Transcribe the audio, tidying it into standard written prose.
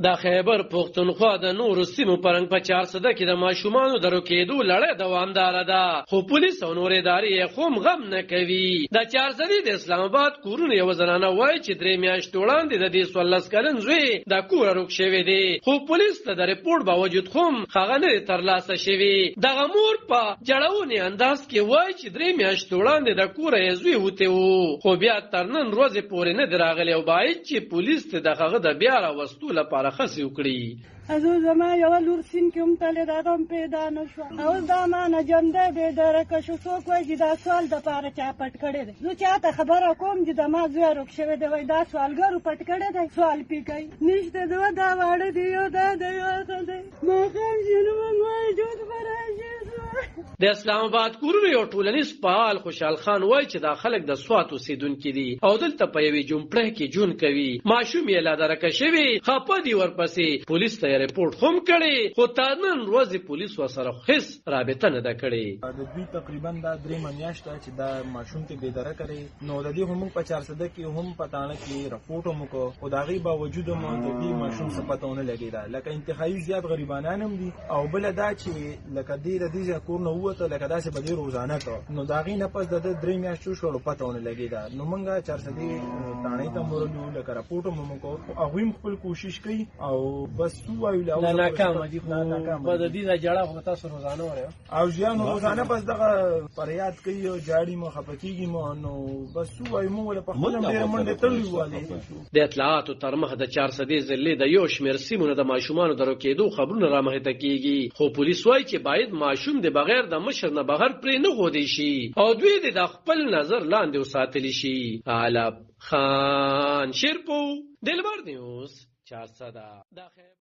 د خیبر پښتونخوا د نورو سیمو پرنګ په 400 کې د ماشومانو د روکېدو لړۍ دوامداره ده، خو پولیس او نور ادارې خو غم نه کوي. د 400 د اسلام آباد کورونه یو زنانه وایي چې 3 میاشتې وړاندې د دې 16 کلن زوی د کور روک شوی دی، خو پولیس ته د ریپورت باوجود هم هغه نه ترلاسه شوی. دغه مور په جړاوني انداز کې وایي چې 3 میاشتې وړاندې د کور یې زوی وته وو، خو بیا تر نن ورځې پورې نه دراغلی او باید چې پولیس ته دغه د بیا راوستو لپاره خاص وکړي. ازو زما یو لور سین کې هم تل دادم پیدا نشو او دا ما نه جنده به درکه شو څوک وایي چې دا سوال د پاره چا پټ کړی دی. زه چاته خبره کوم چې د ما زوی روک شوی دی وایي دا سوالګرو پټ کړی دی، سوال پې کوي نشته دوه دا واړه دی یو دا دی یو دی ماښام چې نو موږ وایي جود به راشي. د اسلام آباد کورونو یو ټولنیز فعال خوشحال خان وایي چې دا خلک د سوات اوسېدونکي دي او دلته په یوې جومپړه کې ژوند کوي. ماشوم یې لا درکه شوی، خپه دي ورپسې پولیس ته ریپورت هم کړی، خو تر نن ورځې پولیس ورسره هیڅ رابطه نه ده کړې. د دوی تقریبا دا 3 میاشتې چې دا ماشوم ته بېدره کړی نو د دې هم په 400 کې هم پټانه کې رپورټ هم وکړو، خو د هغې باوجود هم د دې ماشوم څه پته ونه لګېده. لکه انتهایي زیات غریبانان هم دي او بله دا چې لکه دې د دې کور نه ووته لکه داسې به دې روزانه کړه نو د هغې نه پس د 3 میاشتو شو پته ونه لګېده. نو موږ 400 تاڼۍ ته ورلو لکه رپورټ هم وکړو، هغوی هم خپل کوشش کوي او بس ووایو ناکامه دي. خو د دې د جړه خو تاسو روزانه وره او ځان روزانه بس دغه فریاد کوي او جاړي مو خپه کېږي مو نو بس وایو موږ له په خپل ډېره منډې تړلي والي. د اطلاعاتو تر مخه د 400 ضلعې د یو شمېر سیمونو د ماشومانو د روکېدو خبرونه رامخته کېږي، خو پولیس وایي چې باید ماشوم د بغیر د مشر نه بغیر پرې نه غودی شي او دوی د خپل نظر لاندې وساتلی شي. علب خان شیرپو دلبر نیوز 400.